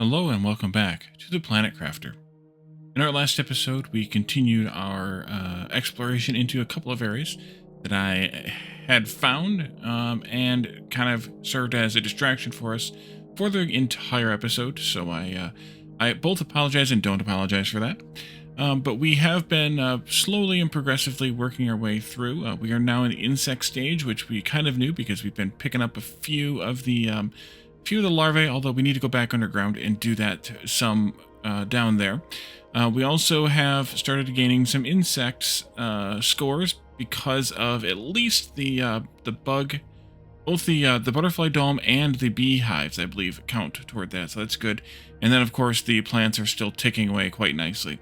Hello and welcome back to the Planet Crafter. In our last episode, we continued our exploration into a couple of areas that I had found and kind of served as a distraction for us for the entire episode. So I both apologize and don't apologize for that. But we have been slowly and progressively working our way through. We are now in the insect stage, which we kind of knew because we've been picking up a few of the larvae, although we need to go back underground and do that some down there. We also have started gaining some insects scores because of at least the bug, both the butterfly dome and the beehives, I believe, count toward that, so that's good. And then, of course, the plants are still ticking away quite nicely.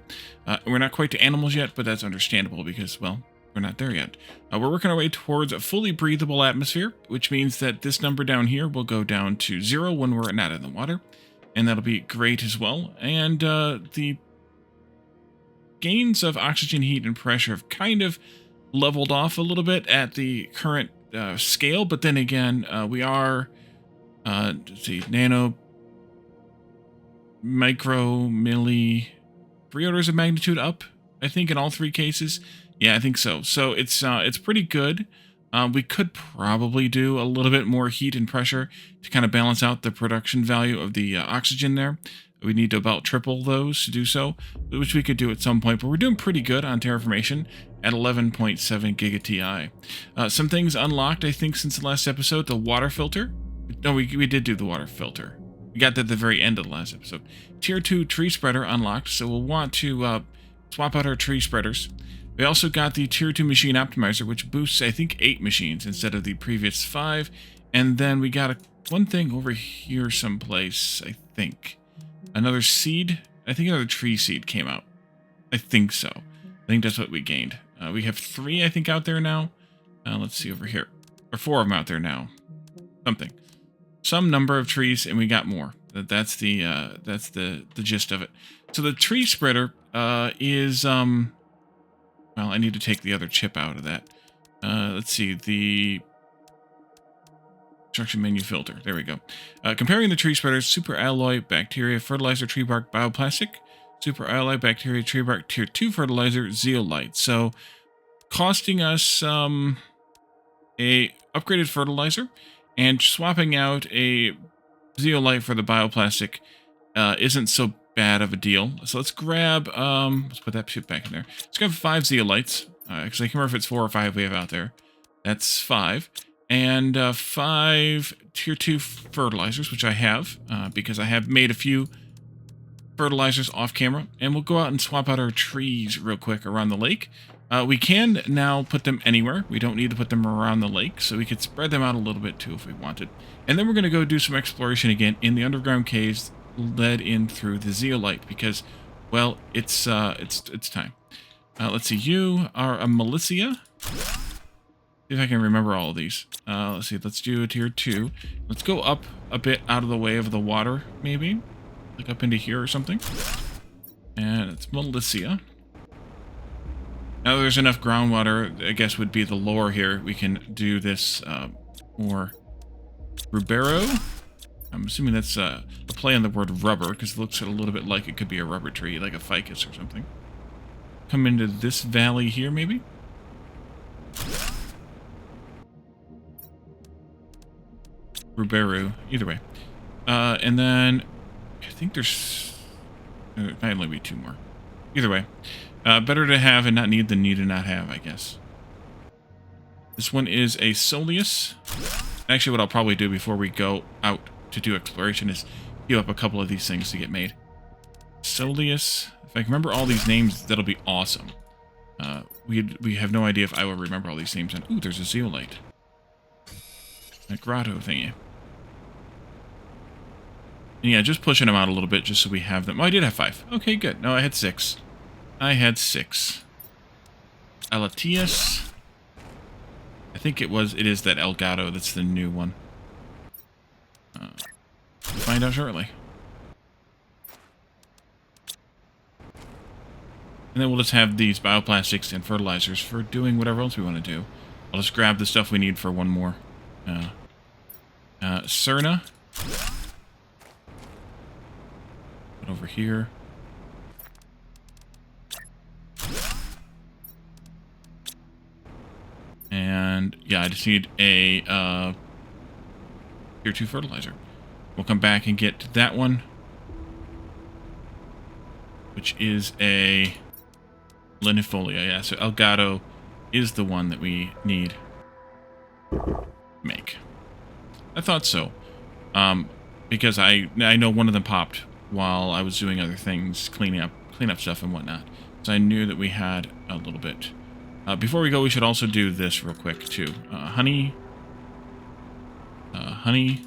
We're not quite to animals yet, but that's understandable because, well, we're not there yet. We're working our way towards a fully breathable atmosphere, which means that this number down here will go down to 0 when we're not in the water, and that'll be great as well. And the gains of oxygen, heat, and pressure have kind of leveled off a little bit at the current scale, but then again, we are, let's see, nano, micro, milli, 3 orders of magnitude up, I think, in all three cases. Yeah, I think so. So it's pretty good. We could probably do a little bit more heat and pressure to kind of balance out the production value of the oxygen there. We need to about triple those to do so, which we could do at some point, but we're doing pretty good on terraformation at 11.7 giga TI. Some things unlocked, I think, since the last episode. The water filter. No, we did do the water filter. We got that at the very end of the last episode. Tier 2 tree spreader unlocked, so we'll want to swap out our tree spreaders. We also got the Tier 2 machine optimizer, which boosts, I think, 8 machines instead of the previous 5. And then we got one thing over here someplace, I think. Another seed? I think another tree seed came out. I think so. I think that's what we gained. We have 3, I think, out there now. Let's see over here. Or 4 of them out there now. Something. Some number of trees, and we got more. That's the gist of it. So the tree spreader is... Well, I need to take the other chip out of that. Let's see, the construction menu filter. There we go. Comparing the tree spreaders, super alloy, bacteria, fertilizer, tree bark, bioplastic, super alloy, bacteria, tree bark, tier 2 fertilizer, zeolite. So, costing us a upgraded fertilizer and swapping out a zeolite for the bioplastic isn't so bad of a deal. So let's grab, let's put that chip back in there. Let's grab 5 zeolites, because I can't remember if it's 4 or 5 we have out there. That's 5. And 5 tier 2 fertilizers, which I have, because I have made a few fertilizers off camera. And we'll go out and swap out our trees real quick around the lake. We can now put them anywhere. We don't need to put them around the lake, so we could spread them out a little bit too if we wanted. And then we're going to go do some exploration again in the underground caves led in through the zeolite because, well, it's time. Let's see. You are a militia. See if I can remember all of these. Let's see. Let's do a tier 2. Let's go up a bit out of the way of the water, maybe, like up into here or something. And it's militia. Now there's enough groundwater, I guess would be the lore here. We can do this more rubero. I'm assuming that's a play on the word rubber, because it looks a little bit like it could be a rubber tree, like a ficus or something. Come into this valley here, maybe? Ruberu, either way. And then, I think there's... There might only be 2 more. Either way. Better to have and not need than need to not have, I guess. This one is a Soleus. Actually, what I'll probably do before we go out to do exploration is queue up a couple of these things to get made. Soleus. If I can remember all these names, that'll be awesome. We have no idea if I will remember all these names. And ooh, there's a zeolite. A grotto thingy. And yeah, just pushing them out a little bit just so we have them. Oh, I did have 5. Okay, good. No, I had 6. I had 6. Alatius. I think it is that Elgato that's the new one. We'll find out shortly. And then we'll just have these bioplastics and fertilizers for doing whatever else we want to do. I'll just grab the stuff we need for one more. Cerna. over here. And yeah, I just need a tier 2 fertilizer. We'll come back and get that one, which is a linifolia. Yeah, so Elgato is the one that we need to make. I thought so, because I know one of them popped while I was doing other things, clean up stuff and whatnot. So I knew that we had a little bit. Before we go, we should also do this real quick too. Honey. Honey.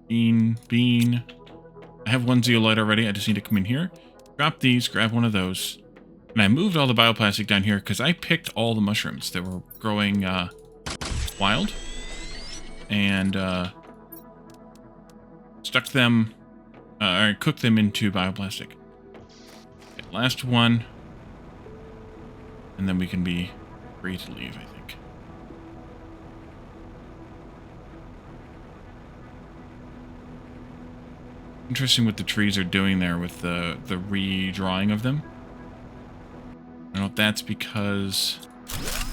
Bean. I have one zeolite already. I just need to come in here, drop these, grab one of those. And I moved all the bioplastic down here because I picked all the mushrooms that were growing wild. And stuck them, or cooked them into bioplastic. Okay, last one. And then we can be free to leave, I think. Interesting what the trees are doing there with the redrawing of them. I don't know if that's because... I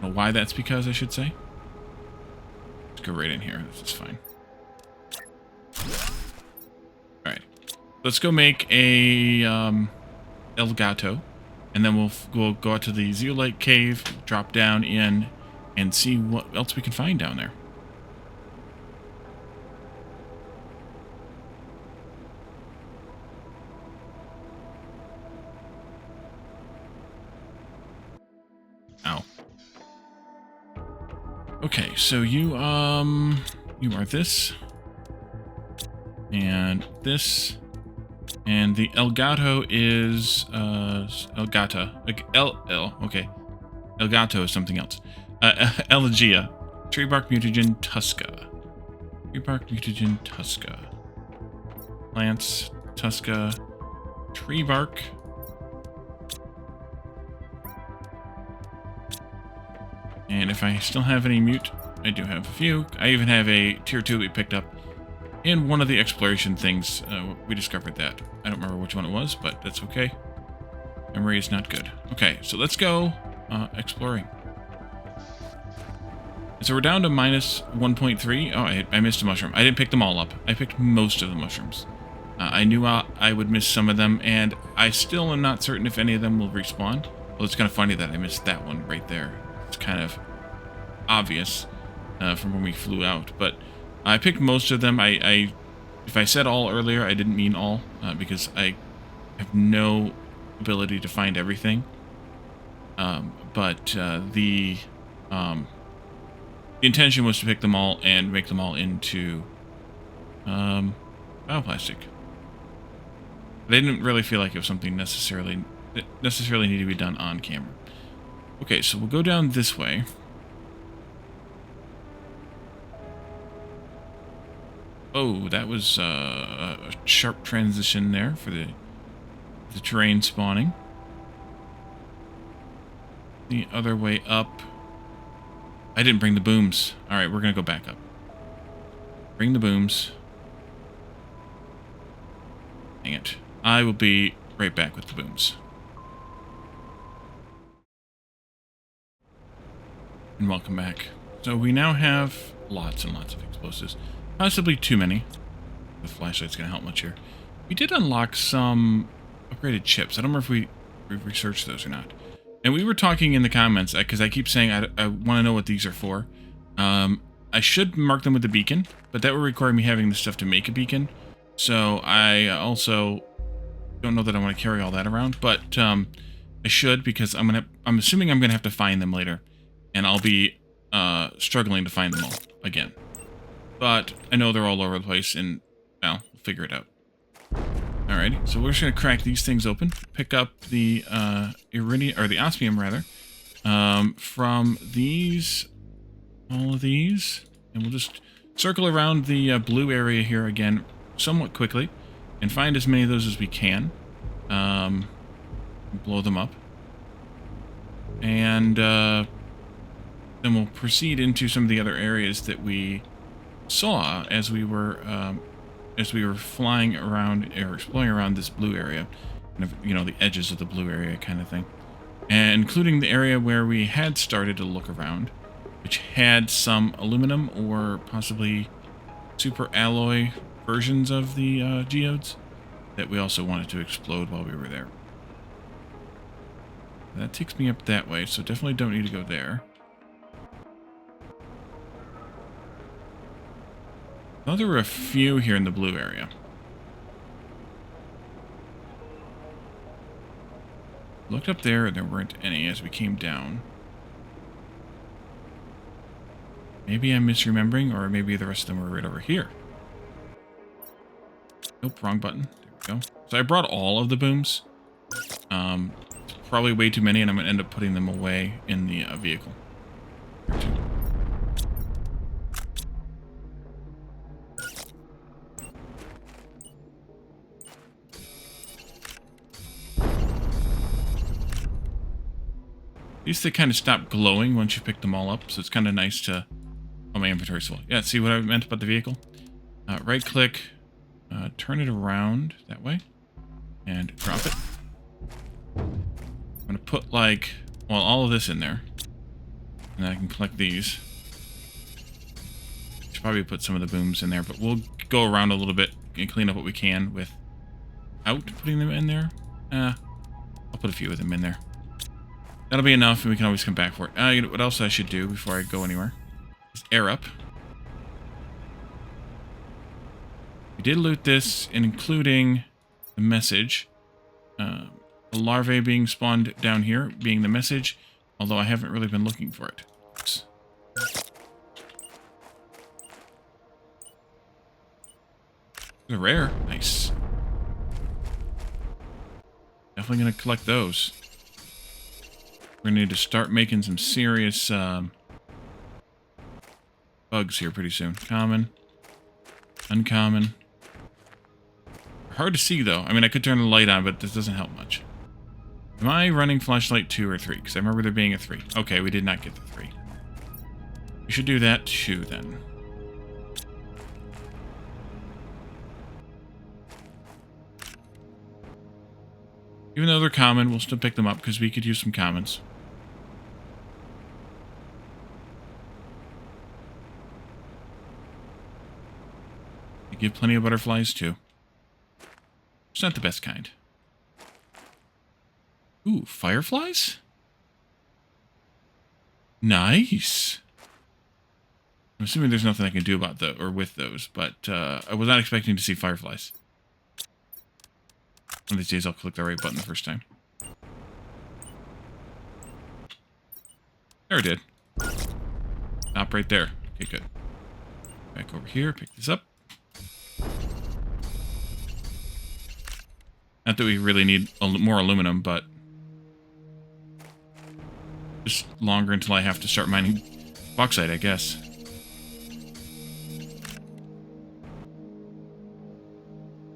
don't know why that's because, I should say. Let's go right in here. This is fine. Alright. Let's go make a Elgato. And then we'll go out to the zeolite cave, drop down in, and see what else we can find down there. Ow. Okay, so you are this. And this. And the Elgato is, Elgata. Okay. Elgato is something else. Elegia. Tree bark mutagen tusca. Tree bark mutagen tusca. Plants, tusca, tree bark. And if I still have any mute, I do have a few. I even have a tier 2 we picked up in one of the exploration things. We discovered that. I don't remember which one it was, but that's okay. Memory is not good. Okay, so let's go exploring. So we're down to minus 1.3. Oh, I missed a mushroom. I didn't pick them all up. I picked most of the mushrooms. I knew I would miss some of them, and I still am not certain if any of them will respawn. Well, it's kind of funny that I missed that one right there. It's kind of obvious from when we flew out, but I picked most of them. If I said all earlier, I didn't mean all, because I have no ability to find everything. But the intention was to pick them all and make them all into bioplastic. But I didn't really feel like it was something necessarily needed to be done on camera. Okay, so we'll go down this way. Oh, that was a sharp transition there for the terrain spawning. The other way up. I didn't bring the booms. Alright, we're going to go back up. Bring the booms. Dang it. I will be right back with the booms. And welcome back. So we now have lots and lots of explosives. Possibly too many. The flashlight's going to help much here. We did unlock some upgraded chips. I don't remember if we researched those or not. And we were talking in the comments, because I keep saying I want to know what these are for. I should mark them with the beacon, but that would require me having the stuff to make a beacon. So I also don't know that I want to carry all that around, but I should, because I'm assuming I'm gonna have to find them later, and I'll be struggling to find them all again. But I know they're all over the place, and well, we'll figure it out. Alrighty, so we're just gonna crack these things open, pick up the iridium, or the osmium rather, from these, all of these, and we'll just circle around the blue area here again somewhat quickly, and find as many of those as we can. Blow them up. And And then we'll proceed into some of the other areas that we saw as we were flying around or exploring around this blue area, kind of, you know, the edges of the blue area kind of thing, and including the area where we had started to look around, which had some aluminum or possibly super alloy versions of the geodes that we also wanted to explode while we were there. That takes me up that way, so definitely don't need to go there. Well, there were a few here in the blue area. Looked up there, and there weren't any as we came down. Maybe I'm misremembering, or maybe the rest of them were right over here. Nope, wrong button. There we go. So I brought all of the booms. Probably way too many, and I'm going to end up putting them away in the vehicle. At least they kind of stop glowing once you pick them all up, so it's kind of nice to... Oh, my inventory's full. Yeah, see what I meant about the vehicle? Right-click, turn it around that way, and drop it. I'm going to put, like, well, all of this in there, and then I can collect these. Should probably put some of the booms in there, but we'll go around a little bit and clean up what we can without putting them in there. I'll put a few of them in there. That'll be enough, and we can always come back for it. You know what else I should do before I go anywhere? Is air up. We did loot this, including the message. The larvae being spawned down here, being the message, although I haven't really been looking for it. Oops. They're rare. Nice. Definitely going to collect those. We're going to need to start making some serious bugs here pretty soon. Common. Uncommon. Hard to see, though. I mean, I could turn the light on, but this doesn't help much. Am I running flashlight 2 or 3? Because I remember there being a 3. Okay, we did not get the 3. We should do that too, then. Even though they're common, we'll still pick them up because we could use some commons. They give plenty of butterflies, too. It's not the best kind. Ooh, fireflies? Nice. I'm assuming there's nothing I can do about or with those, but I was not expecting to see fireflies. One of these days I'll click the right button the first time. There, it did. Stop right there. Okay, good. Back over here, pick this up. Not that we really need more aluminum, but just longer until I have to start mining bauxite, I guess.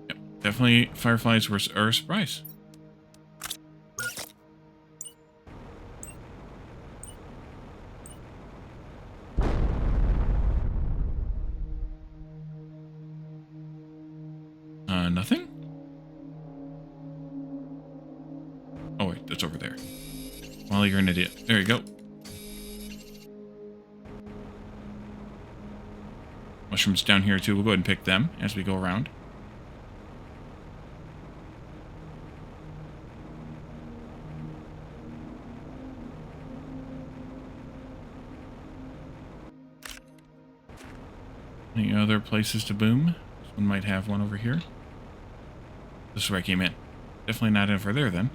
Yep, definitely fireflies are a surprise. Nothing? Oh wait, that's over there. Well, you're an idiot. There you go. Mushrooms down here too. We'll go ahead and pick them as we go around. Any other places to boom? This one might have one over here. This is where I came in. Definitely not over there then.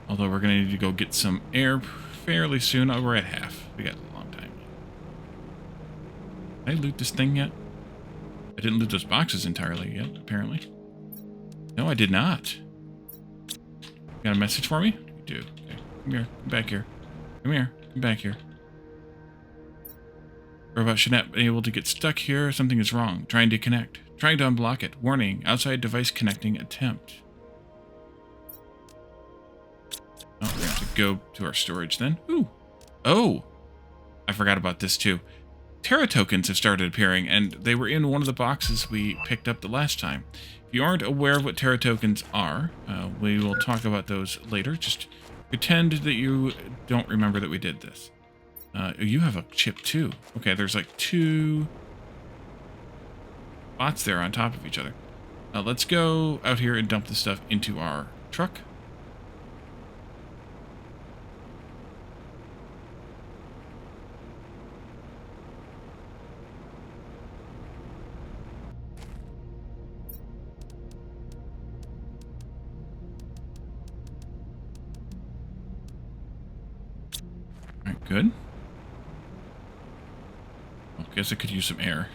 Although we're going to need to go get some air fairly soon. Oh, we're at half. We got a long time. Did I loot this thing yet? I didn't loot those boxes entirely yet, apparently. No, I did not. Got a message for me? You do. Okay. Come here. Come back here. Come here. Come back here. Robot should not be able to get stuck here. Something is wrong. Trying to connect. Trying to unblock it. Warning. Outside device connecting attempt. Oh, we're going to go to our storage then. Ooh. Oh, I forgot about this too. Terra tokens have started appearing, and they were in one of the boxes we picked up the last time. If you aren't aware of what Terra tokens are, we will talk about those later. Just pretend that you don't remember that we did this. You have a chip too. Okay, there's like 2 spots there on top of each other. Let's go out here and dump this stuff into our truck. Alright, good. Well, I guess I could use some air.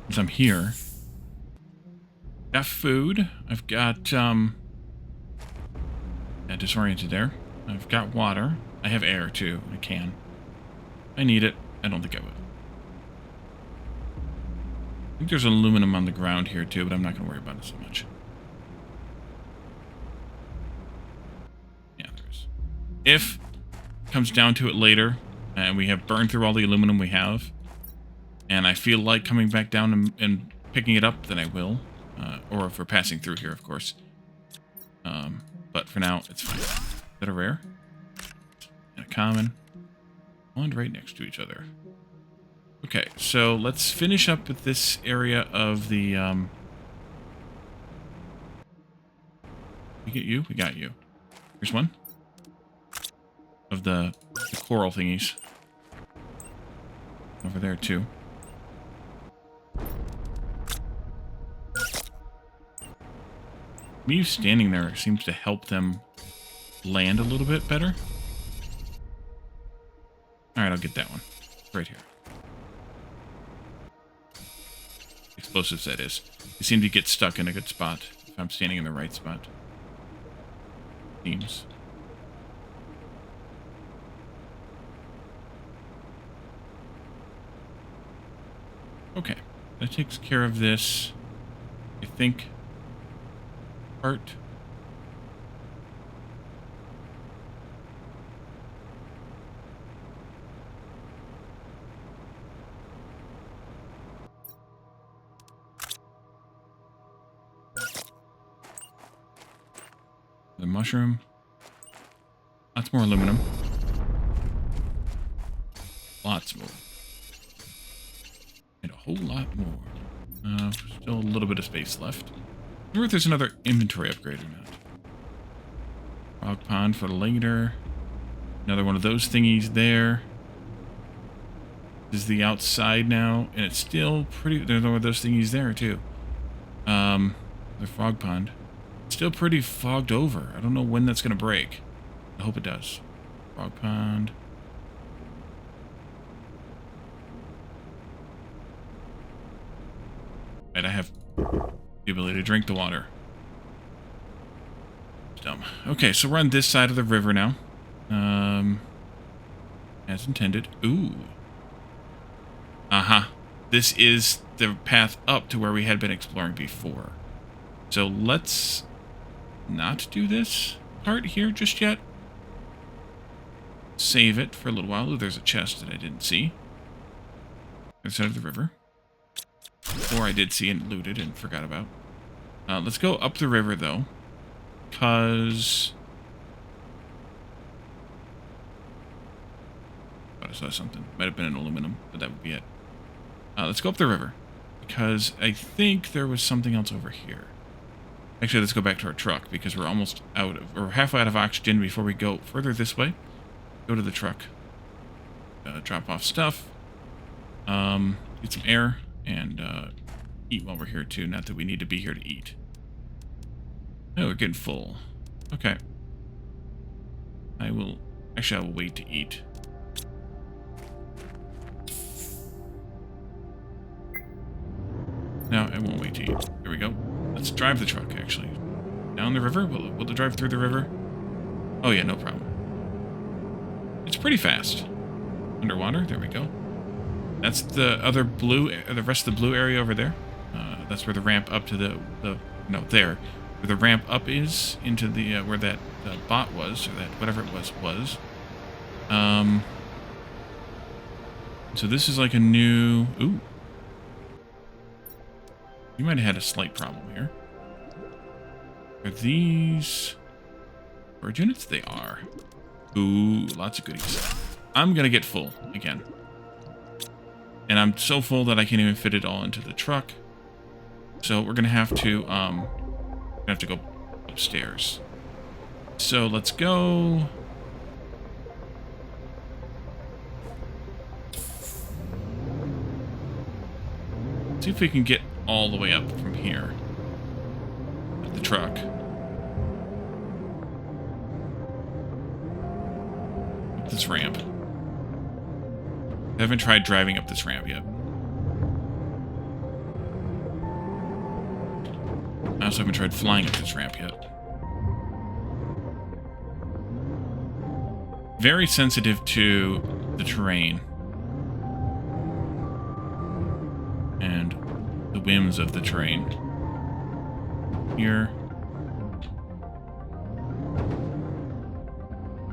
Since I'm here. Got food. I've got, yeah, disoriented there. I've got water. I have air, too. I can. I need it. I don't think I will. I think there's aluminum on the ground here, too, but I'm not going to worry about it so much. Yeah, there is. If it comes down to it later, and we have burned through all the aluminum we have, and I feel like coming back down and picking it up, then I will. Or if we're passing through here, of course. But for now, it's fine. Is that a rare? And a common. And right next to each other. Okay, so let's finish up with this area of the... We get you? We got you. Here's one. Of the coral thingies. Over there, too. Me standing there seems to help them land a little bit better. Alright, I'll get that one. Right here. Explosives, that is. They seem to get stuck in a good spot if I'm standing in the right spot. Seems. Okay. That takes care of this. I think... part. The mushroom. Lots more aluminum. Lots more. And a whole lot more. Still a little bit of space left. I wonder if there's another inventory upgrade or not. Frog pond for later. Another one of those thingies there. This is the outside now, and it's still pretty... There's one of those thingies there, too. The frog pond. Still pretty fogged over. I don't know when that's going to break. I hope it does. Frog pond. Right, I have the ability to drink the water. It's dumb. Okay, so we're on this side of the river now. As intended. Ooh. Uh-huh. This is the path up to where we had been exploring before. So let's not do this part here just yet. Save it for a little while. Ooh, there's a chest that I didn't see. Other side of the river. Or I did see and looted and forgot about. Let's go up the river, though. Because... I saw something. Might have been an aluminum, but that would be it. Let's go up the river. Because I think there was something else over here. Actually, let's go back to our truck, because we're almost out of... We're halfway out of oxygen before we go further this way. Go to the truck. Drop off stuff. Get some air. And eat while we're here, too. Not that we need to be here to eat. Oh, we're getting full. Okay. I will... Actually, I will wait to eat. No, I won't wait to eat. Here we go. Let's drive the truck, actually. Down the river? Will it drive through the river? Oh, yeah, no problem. It's pretty fast. Underwater? There we go. That's the other blue, the rest of the blue area over there. That's where the ramp up to the no, there. Where the ramp up is into the, where that bot was, or that whatever it was. So this is like a new... Ooh. You might have had a slight problem here. Are these... storage units? They are. Ooh, lots of goodies. I'm gonna get full again. And I'm so full that I can't even fit it all into the truck. So we're gonna have to go upstairs. So let's go. See if we can get all the way up from here with the truck. Up this ramp. I haven't tried driving up this ramp yet. I also haven't tried flying up this ramp yet. Very sensitive to the terrain and the whims of the terrain. Here.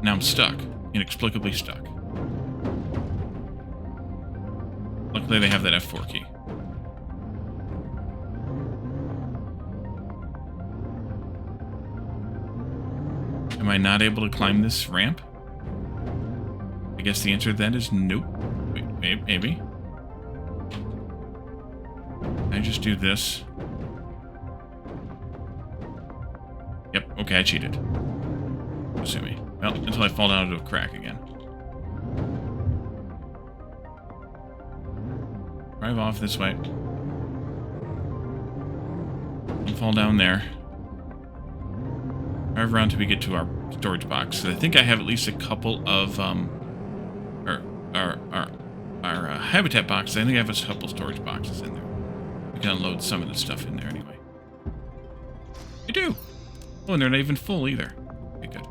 Now I'm stuck. Inexplicably stuck. Luckily they have that F4 key. Am I not able to climb this ramp? I guess the answer to that is nope. Wait, maybe. Can I just do this? Yep, okay, I cheated. Assuming. Well, until I fall down into a crack again. Drive off this way. Don't fall down there. Drive around till we get to our storage box. So I think I have at least a couple of our habitat boxes. I think I have a couple storage boxes in there. We can unload some of the stuff in there anyway. I do. Oh, and they're not even full either. Okay, good.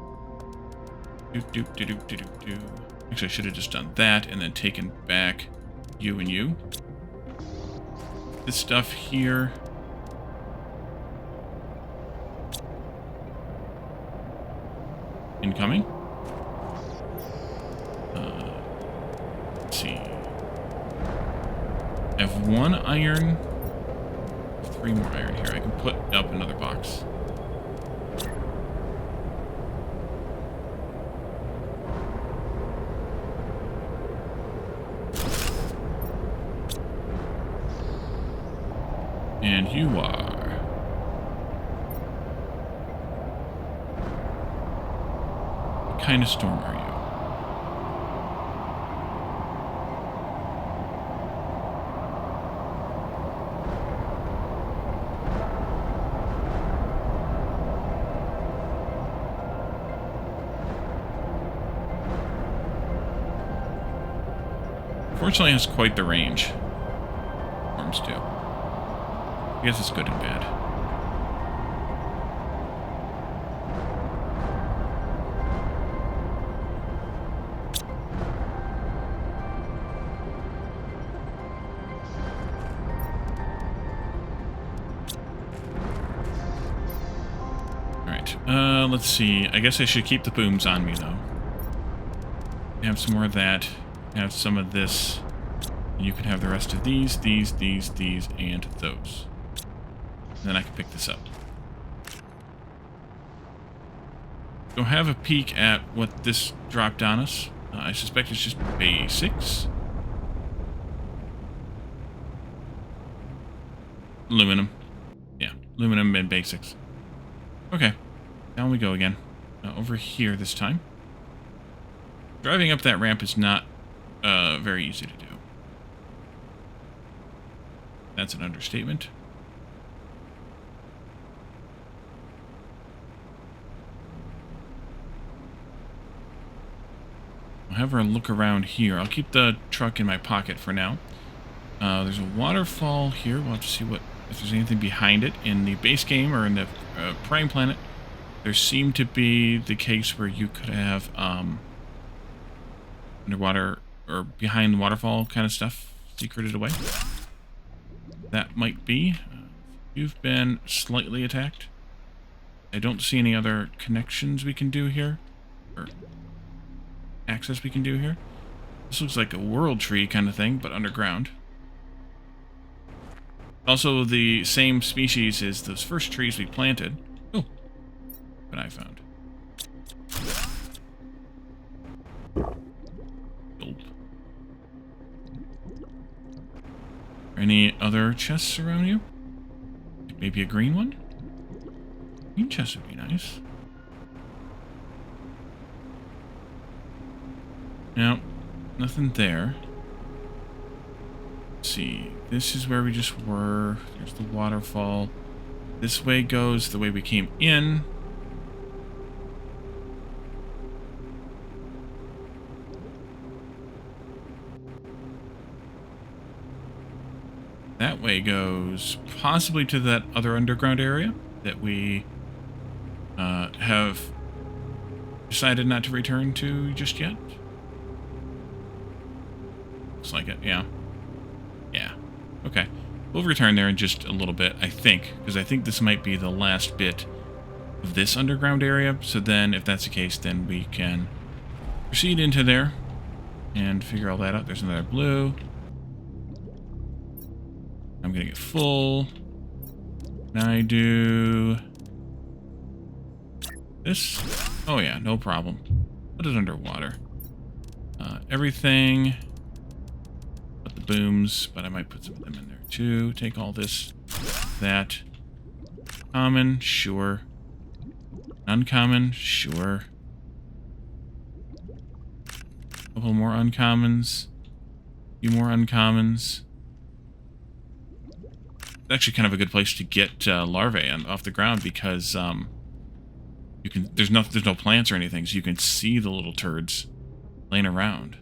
Actually, I should have just done that and then taken back you and you. This stuff here. Incoming. Let's see. I have 1 iron. 3 more iron here. I can put up another box. And you are... What kind of storm are you? Fortunately, it has quite the range. Storms do. I guess it's good and bad. Alright, let's see. I guess I should keep the booms on me, though. Have some more of that. Have some of this. And you can have the rest of these, and those. And then I can pick this up. Go have a peek at what this dropped on us. I suspect it's just basics. Aluminum. Yeah, aluminum and basics. Okay, down we go again. Over here this time. Driving up that ramp is not very easy to do. That's an understatement. I'll have her look around here. I'll keep the truck in my pocket for now. There's a waterfall here. We'll have to see if there's anything behind it. In the base game or in the Prime Planet, there seemed to be the case where you could have underwater or behind the waterfall kind of stuff secreted away. That might be. You've been slightly attacked. I don't see any other connections we can do here. Or access we can do here. This looks like a world tree kind of thing, but underground. Also the same species as those first trees we planted. Oh, what I found. Gulp. Any other chests around you? Maybe a green one? Green chest would be nice. No, nothing there. Let's see. This is where we just were. There's the waterfall. This way goes the way we came in. That way goes possibly to that other underground area that we have decided not to return to just yet. Looks like it, yeah. Yeah, okay. We'll return there in just a little bit, I think, because I think this might be the last bit of this underground area. So then, if that's the case, then we can proceed into there and figure all that out. There's another blue. I'm gonna get full. Can I do this? Oh yeah, no problem. Put it underwater. Everything but the booms, but I might put some of them in there too. Take all this, that. Common, sure. Uncommon, sure. A couple more uncommons. A few more uncommons. It's actually kind of a good place to get larvae off the ground because you can. There's no plants or anything, so you can see the little turds laying around.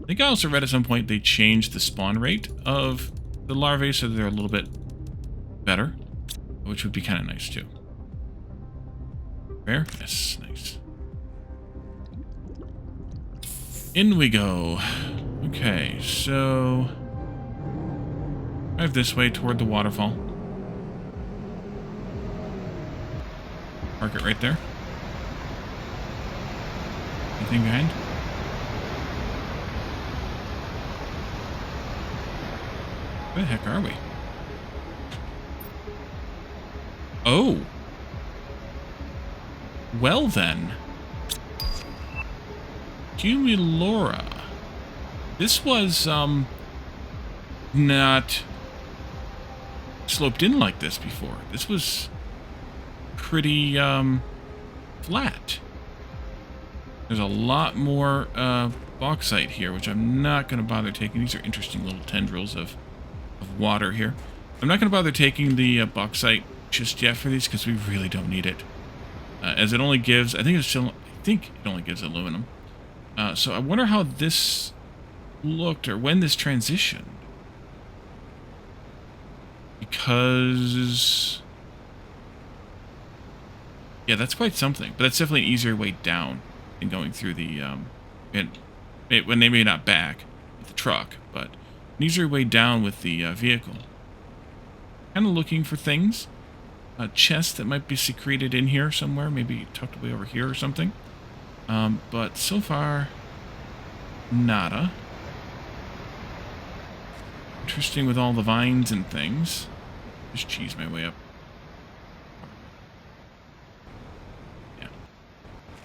I think I also read at some point they changed the spawn rate of the larvae so they're a little bit better, which would be kind of nice too. Fair? Yes, nice. In we go. Okay, so drive this way toward the waterfall. Park it right there. Anything behind? Where the heck are we? Oh. Well then. Cumulora. This was, not sloped in like this before. This was pretty, flat. There's a lot more, bauxite here, which I'm not going to bother taking. These are interesting little tendrils of water here. I'm not going to bother taking the bauxite just yet for these because we really don't need it. As it only gives, I think it only gives aluminum. So I wonder how this looked or when this transitioned. Because yeah, that's quite something. But that's definitely an easier way down than going through the when they may not back with the truck, but an easier way down with the vehicle. Kind of looking for things. A chest that might be secreted in here somewhere, maybe tucked away over here or something. But so far, nada. Interesting with all the vines and things. Just cheese my way up.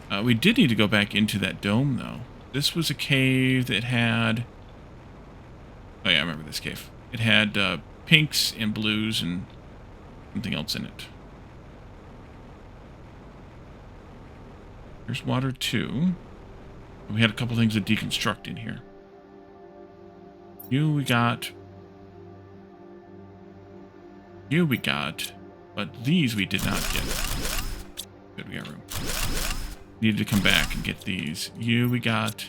Yeah. We did need to go back into that dome, though. This was a cave that had... Oh yeah, I remember this cave. It had pinks and blues and something else in it. There's water, too. We had a couple things to deconstruct in here. You we got, but these we did not get. Good, we got room. Needed to come back and get these. You we got.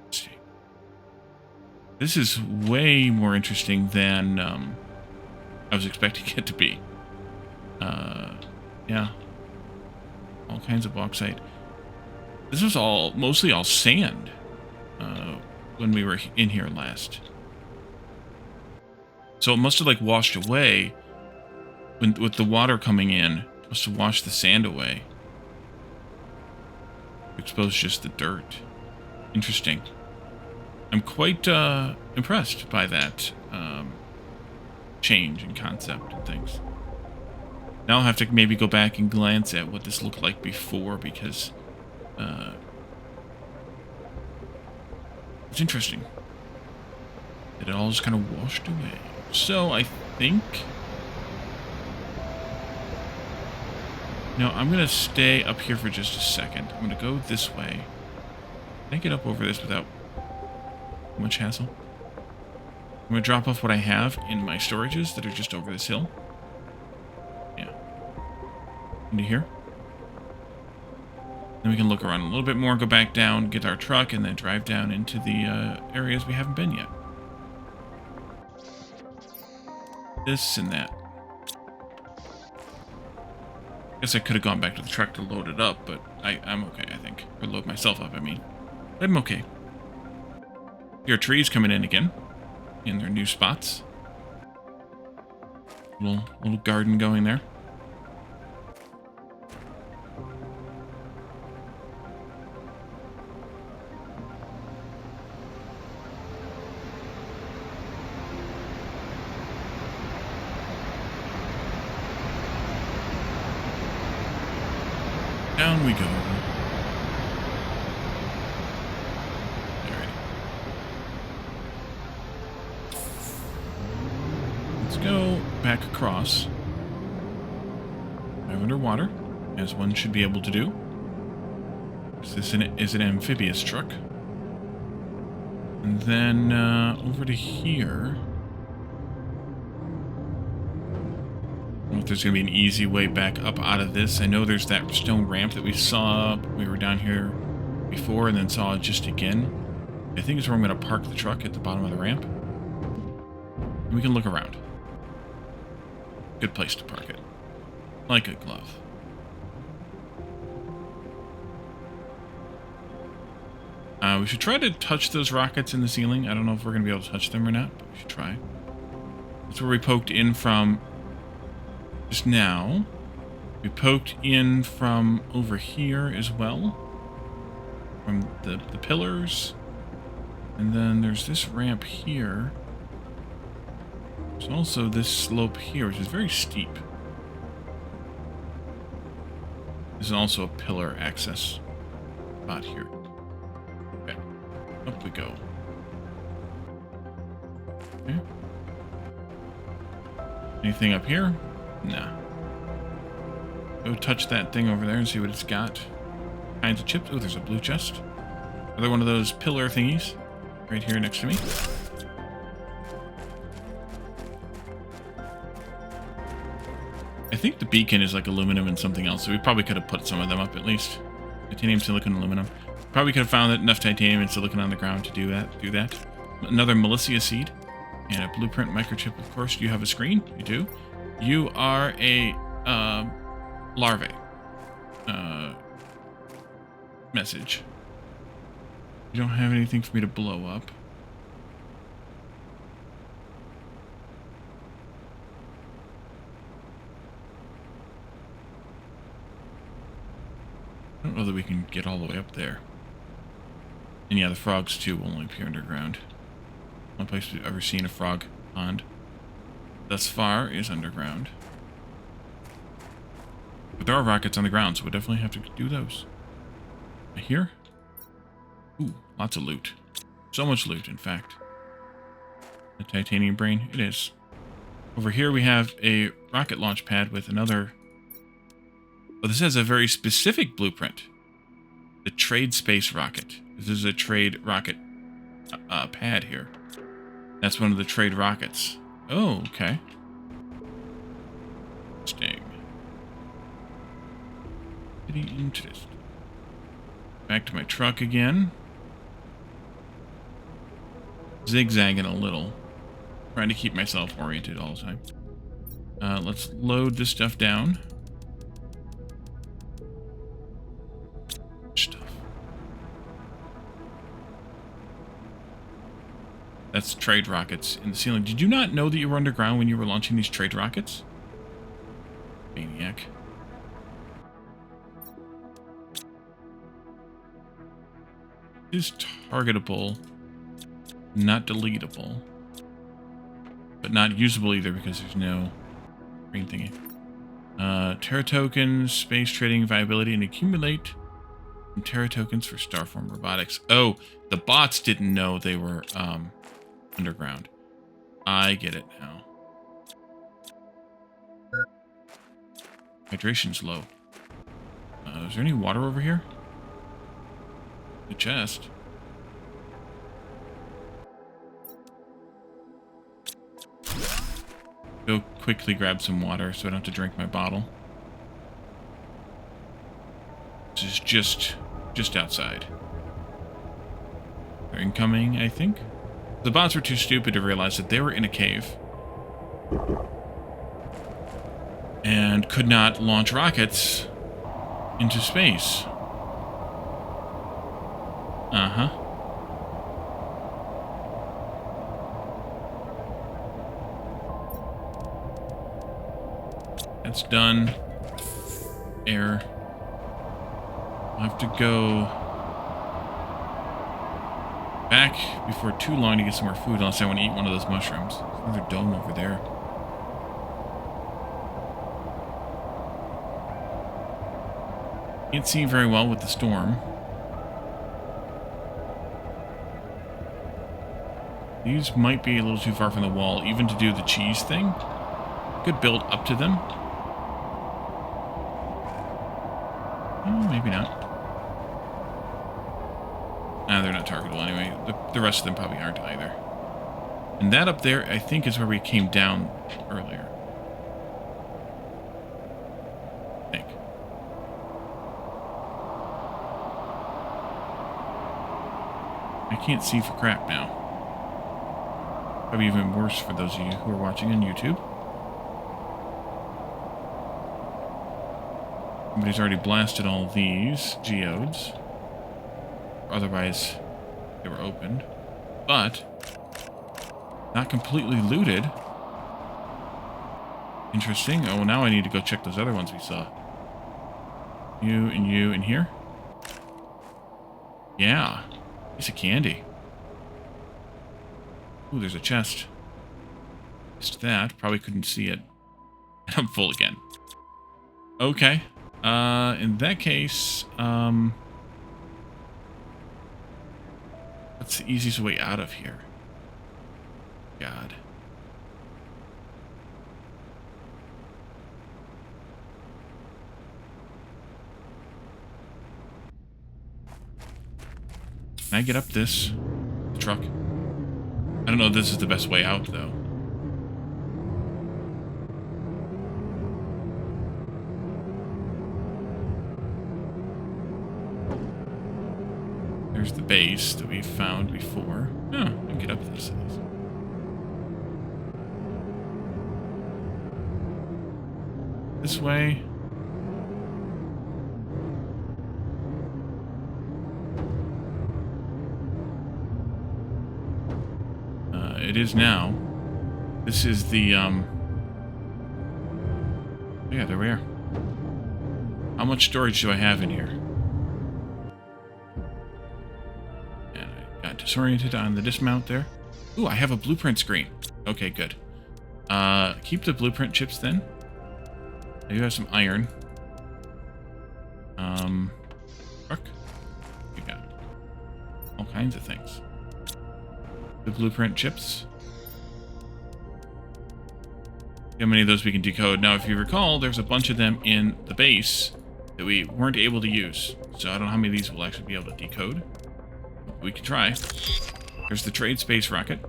Let's see. This is way more interesting than I was expecting it to be. Yeah. All kinds of bauxite. This was mostly all sand when we were in here last. So it must have like washed away with the water coming in, supposed to wash the sand away. Expose just the dirt. Interesting. I'm quite impressed by that change in concept and things. Now I'll have to maybe go back and glance at what this looked like before, because it's interesting. It all just kind of washed away. So I think... No, I'm going to stay up here for just a second. I'm going to go this way. Can I get up over this without much hassle? I'm going to drop off what I have in my storages that are just over this hill. Yeah. Into here. Then we can look around a little bit more, go back down, get our truck, and then drive down into the areas we haven't been yet. This and that. Guess I could have gone back to the truck to load it up, but I'm okay, I think. Or load myself up, I mean. I'm okay. Here are trees coming in again. In their new spots. Little garden going there. Down we go. Alright. Let's go back across. I'm underwater, as one should be able to do. This is an amphibious truck. And then over to here. I don't know if there's going to be an easy way back up out of this. I know there's that stone ramp that we saw. We were down here before and then saw it just again. I think it's where I'm going to park the truck, at the bottom of the ramp. And we can look around. Good place to park it. Like a glove. We should try to touch those rockets in the ceiling. I don't know if we're going to be able to touch them or not, but we should try. That's where we poked in from just now. We poked in from over here as well. From the pillars. And then there's this ramp here. There's also this slope here, which is very steep. There's also a pillar access spot here. Okay. Up we go. Okay. Anything up here? Nah. Go touch that thing over there and see what it's got. Kinds of chips. Oh, there's a blue chest. Another one of those pillar thingies. Right here next to me. I think the beacon is like aluminum and something else, so we probably could have put some of them up at least. Titanium, silicon, aluminum. Probably could have found enough titanium and silicon on the ground to do that. Another Melissa seed. And a blueprint microchip, of course. Do you have a screen? You do. You are a larvae. Message. You don't have anything for me to blow up. I don't know that we can get all the way up there. And yeah, the frogs too will only appear underground. One place we've ever seen a frog pond thus far is underground. But there are rockets on the ground, so we'll definitely have to do those. Right here? Ooh, lots of loot. So much loot, in fact. The titanium brain, it is. Over here we have a rocket launch pad with another... Well, this has a very specific blueprint. The trade space rocket. This is a trade rocket pad here. That's one of the trade rockets. Oh, okay. Interesting. Pretty interesting. Back to my truck again. Zigzagging a little. Trying to keep myself oriented all the time. Let's load this stuff down. Stuff. That's trade rockets in the ceiling. Did you not know that you were underground when you were launching these trade rockets? Is targetable, not deletable, but not usable either because there's no green thingy. Terra tokens, space trading, viability, and accumulate some Terra tokens for Starform robotics. Oh, the bots didn't know they were underground. I get it now. Hydration's low. Is there any water over here? The chest. Go quickly grab some water so I don't have to drink my bottle. This is just outside. They're incoming, I think. The bots were too stupid to realize that they were in a cave and could not launch rockets into space. Uh-huh. That's done. Air. I'll have to go back before too long to get some more food, unless I want to eat one of those mushrooms. There's another dome over there. Can't see very well with the storm. These might be a little too far from the wall, even to do the cheese thing. Could build up to them. Maybe not. Nah, they're not targetable anyway. The rest of them probably aren't either. And that up there, I think, is where we came down earlier. I think. I can't see for crap now. Probably even worse for those of you who are watching on YouTube. Somebody's already blasted all these geodes. Otherwise, they were opened. But, not completely looted. Interesting. Oh, now I need to go check those other ones we saw. You and here. Yeah. Piece of candy. Ooh, there's a chest. Missed that. Probably couldn't see it. I'm full again. Okay. In that case, what's the easiest way out of here? God. Can I get up this truck? I don't know if this is the best way out, though. There's the base that we found before. Oh, I can get up this. This way. It is now. This is the, oh yeah, there we are. How much storage do I have in here? And I got disoriented on the dismount there. Ooh, I have a blueprint screen. Okay, good. Keep the blueprint chips then. I do have some iron. Truck. We got all kinds of things. The blueprint chips. How many of those we can decode? Now, if you recall, there's a bunch of them in the base that we weren't able to use. So I don't know how many of these we'll actually be able to decode. We can try. There's the trade space rocket.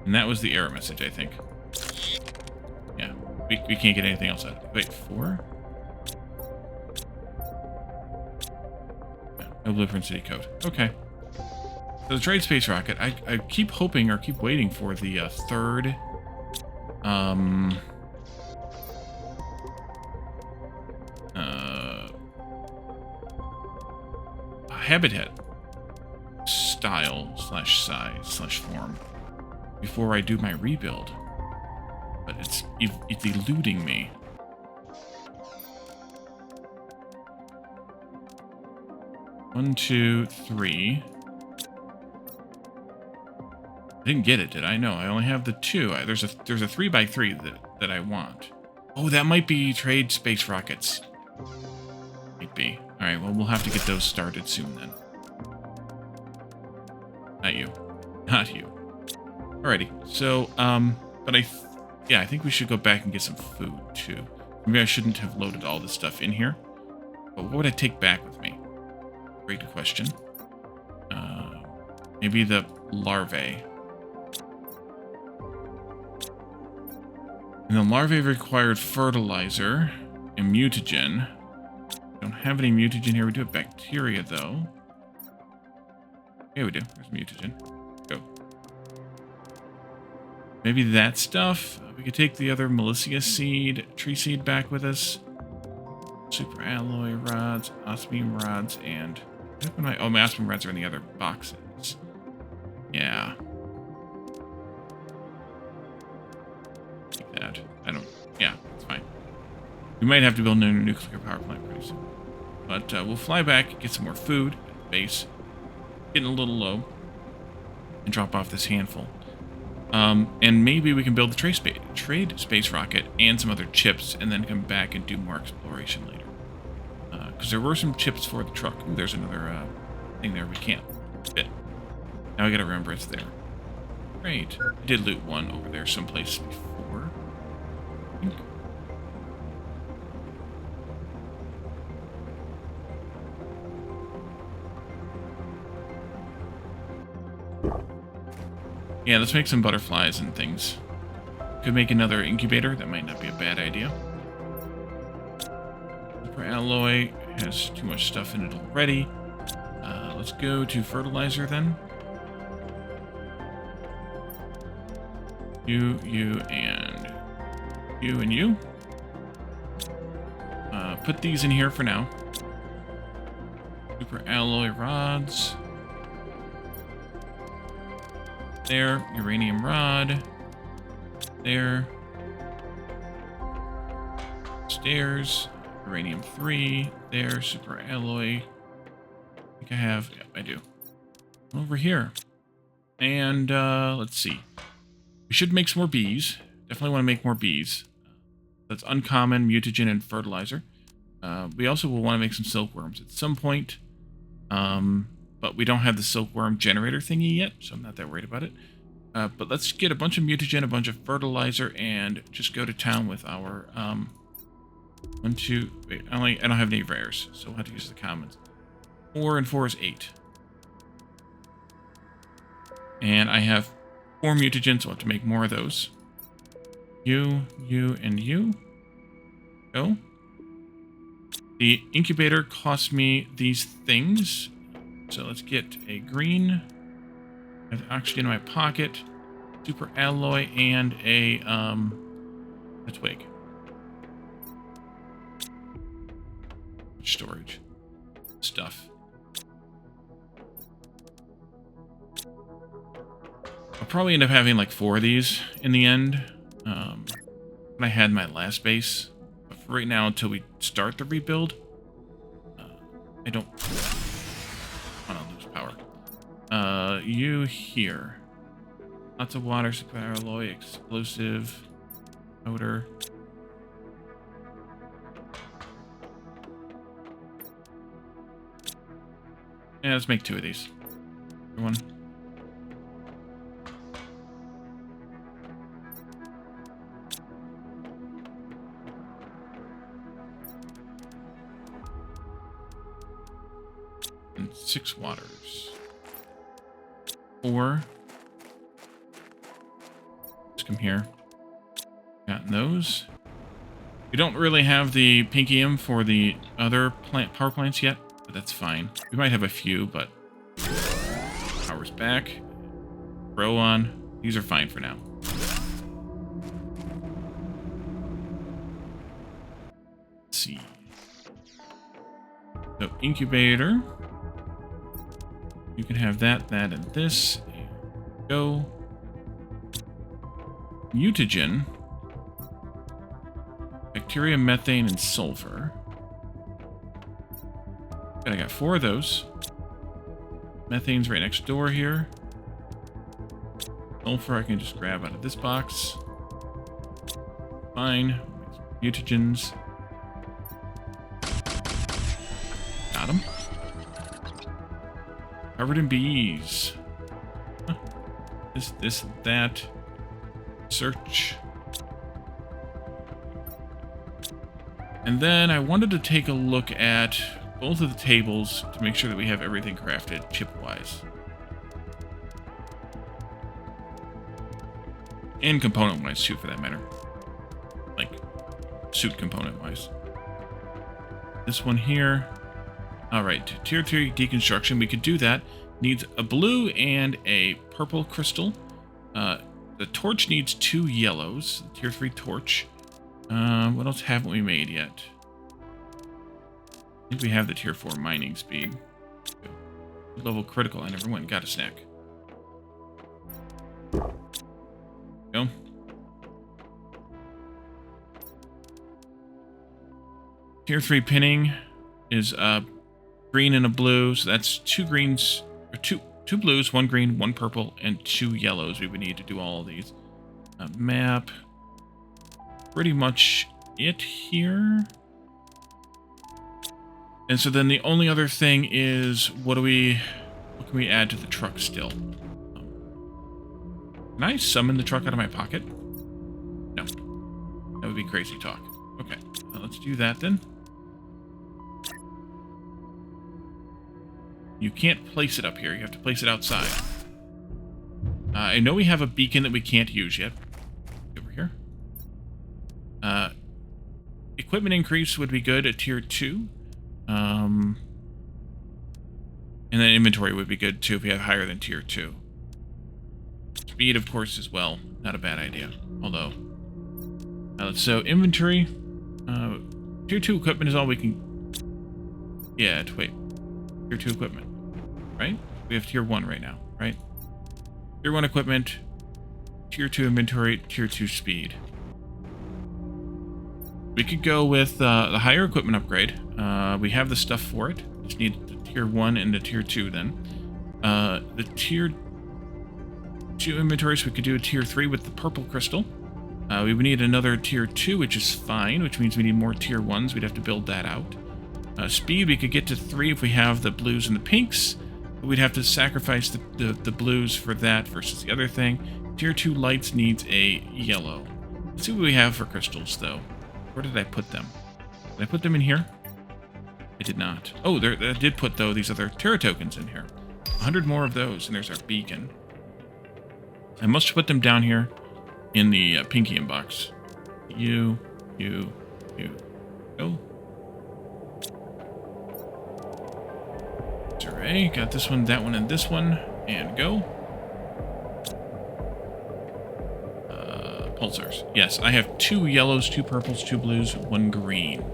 And that was the error message, I think. Yeah, we can't get anything else out of it. Wait, 4? No blueprints to decode. Okay. So the trade space rocket, I keep hoping or keep waiting for the third habitat style / size / form before I do my rebuild. But it's eluding me. 1, 2, 3. I didn't get it, did I? No, I only have the 2. There's a 3x3 that I want. Oh, that might be trade space rockets. Might be. All right, well, we'll have to get those started soon then. Not you. Not you. Alrighty. So, but I think we should go back and get some food too. Maybe I shouldn't have loaded all this stuff in here. But what would I take back with me? Great question. Maybe the larvae. And the larvae required fertilizer and mutagen. Don't have any mutagen here. We do have bacteria though. Yeah, we do. There's mutagen. Go. Maybe that stuff. We could take the other Melissia seed, tree seed back with us. Super alloy rods, osmium rods, and my osmium rods are in the other boxes. Yeah. Like that. Yeah, it's fine. We might have to build a new nuclear power plant pretty soon. But we'll fly back, get some more food at the base. Getting a little low. And drop off this handful. And maybe we can build the trade space rocket and some other chips, and then come back and do more exploration later. Because there were some chips for the truck. Ooh, there's another thing there we can't fit. Now I gotta remember it's there. Great. I did loot one over there someplace before. I think. Yeah, let's make some butterflies and things. Could make another incubator. That might not be a bad idea. Super alloy has too much stuff in it already. Let's go to fertilizer then. You, and you. Put these in here for now. Super alloy rods. There, uranium rod. There. Stairs. Uranium 3. There, super alloy. I think I have. Yeah, I do. Over here. And let's see. We should make some more bees. Definitely want to make more bees. That's uncommon, mutagen, and fertilizer. We also will want to make some silkworms at some point. But we don't have the silkworm generator thingy yet, so I'm not that worried about it. But let's get a bunch of mutagen, a bunch of fertilizer, and just go to town with our 1, 2. Wait, I don't have any rares, so we'll have to use the commons. 4 and 4 is 8. And I have 4 mutagen, so I'll have to make more of those. You, and you. Go. The incubator cost me these things. So let's get a green. I have oxygen in my pocket. Super alloy and a twig. Storage. Stuff. I'll probably end up having like 4 of these in the end. When I had my last base. But for right now, until we start the rebuild, I don't want to lose power. You here. Lots of water, super alloy, explosive, powder. Yeah, let's make 2 of these. One. And 6 waters. 4. Let's come here. Got those. We don't really have the pinkium for the other power plants yet, but that's fine. We might have a few, but power's back. Throw on. These are fine for now. Let's see. So incubator. You can have that, and this. And go. Mutagen. Bacteria, methane, and sulfur. And I got 4 of those. Methane's right next door here. Sulfur I can just grab out of this box. Fine. Mutagens. Got him. Covered in bees. Huh. This, that. Search. And then I wanted to take a look at both of the tables to make sure that we have everything crafted chip-wise. And component-wise, too, for that matter. Like, suit component-wise. This one here. Alright, tier 3 deconstruction. We could do that. Needs a blue and a purple crystal. The torch needs 2 yellows. Tier 3 torch. What else haven't we made yet? I think we have the tier 4 mining speed. Level critical. I never went and got a snack. Go. Tier 3 pinning is green and a blue, so that's 2 greens, or two blues, 1 green, 1 purple, and 2 yellows we would need to do all of these. Map. Pretty much it here. And so then the only other thing is, what can we add to the truck still? Can I summon the truck out of my pocket? No. That would be crazy talk. Okay, let's do that then. You can't place it up here. You have to place it outside. I know we have a beacon that we can't use yet. Over here. Equipment increase would be good at tier 2. And then inventory would be good too if we have higher than tier 2. Speed, of course, as well. Not a bad idea. Although, so inventory, tier 2 equipment is all we can. Yeah, wait. Tier 2 equipment, right? We have tier 1 right now, right? Tier 1 equipment, tier 2 inventory, tier 2 speed. We could go with the higher equipment upgrade. We have the stuff for it. Just need the tier 1 and the tier 2 then. The tier 2 inventory, so we could do a tier 3 with the purple crystal. We would need another tier 2, which is fine, which means we need more tier 1s. We'd have to build that out. Speed, we could get to 3 if we have the blues and the pinks. But we'd have to sacrifice the blues for that versus the other thing. Tier 2 lights needs a yellow. Let's see what we have for crystals, though. Where did I put them? Did I put them in here? I did not. Oh, I did put, though, these other Terra tokens in here. 100 more of those, and there's our beacon. I must put them down here in the Pinkium box. You. Go. Array. Got this one, that one, and this one. And go. Pulsars. Yes, I have 2 yellows, 2 purples, 2 blues, 1 green.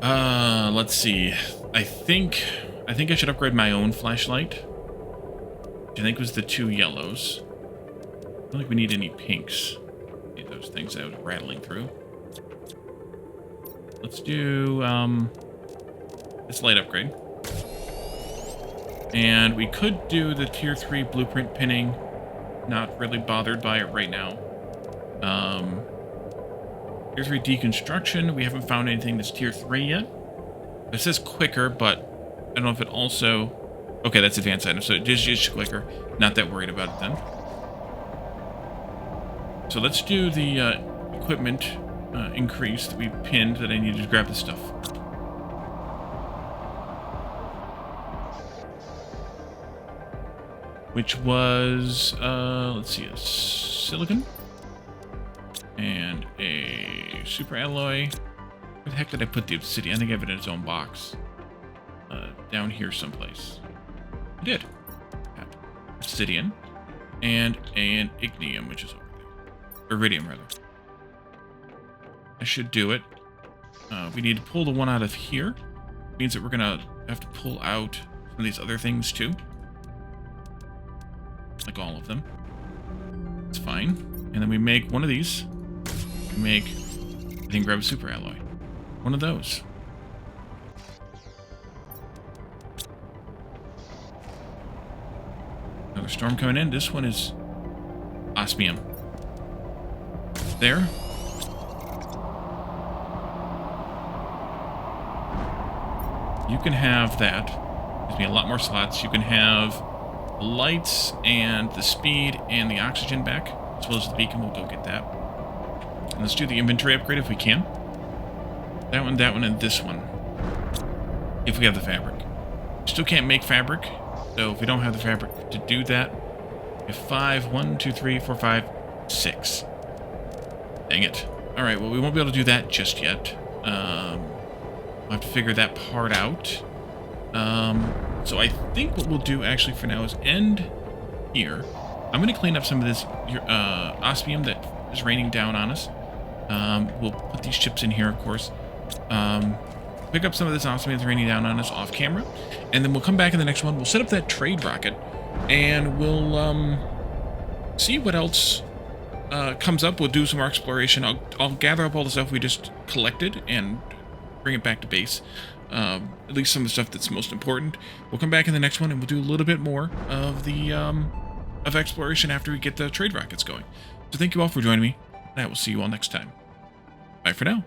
Let's see. I think I should upgrade my own flashlight. Which I think was the 2 yellows. I don't think we need any pinks. Need those things out rattling through. Let's do this light upgrade. And we could do the tier 3 blueprint pinning. Not really bothered by it right now. Tier 3 deconstruction. We haven't found anything that's tier 3 yet. It says quicker, but I don't know if it also... Okay, that's advanced item, so it is just quicker. Not that worried about it then. So let's do the equipment increase that we pinned that I needed to grab the stuff. Which was, let's see, a silicon and a super alloy. Where the heck did I put the obsidian? I think I have it in its own box. Down here someplace. I did. Obsidian and an ignium, which is over there. Iridium, rather. I should do it. We need to pull the one out of here. Means that we're gonna have to pull out some of these other things too. Like all of them. It's fine. And then we make one of these. We make, I think, grab a super alloy. One of those. another storm coming in. This one is osmium. There. You can have that. Gives me a lot more slots. You can have the lights and the speed and the oxygen back, as well as the beacon. We'll go get that. And let's do the inventory upgrade if we can. That one, and this one. If we have the fabric. Still can't make fabric, so if we don't have the fabric to do that, we have 5, 1, 2, 3, 4, 5, 6. Dang it. Alright, well, we won't be able to do that just yet. We'll have to figure that part out. So I think what we'll do actually for now is end here. I'm going to clean up some of this osmium that is raining down on us. We'll put these chips in here, of course. Pick up some of this osmium that's raining down on us off camera. And then we'll come back in the next one. We'll set up that trade rocket. And we'll see what else comes up. We'll do some more exploration. I'll gather up all the stuff we just collected and bring it back to base. At least some of the stuff that's most important. We'll come back in the next one and we'll do a little bit more of the of exploration after we get the trade rockets going. So thank you all for joining me, and I will see you all next time. Bye for now.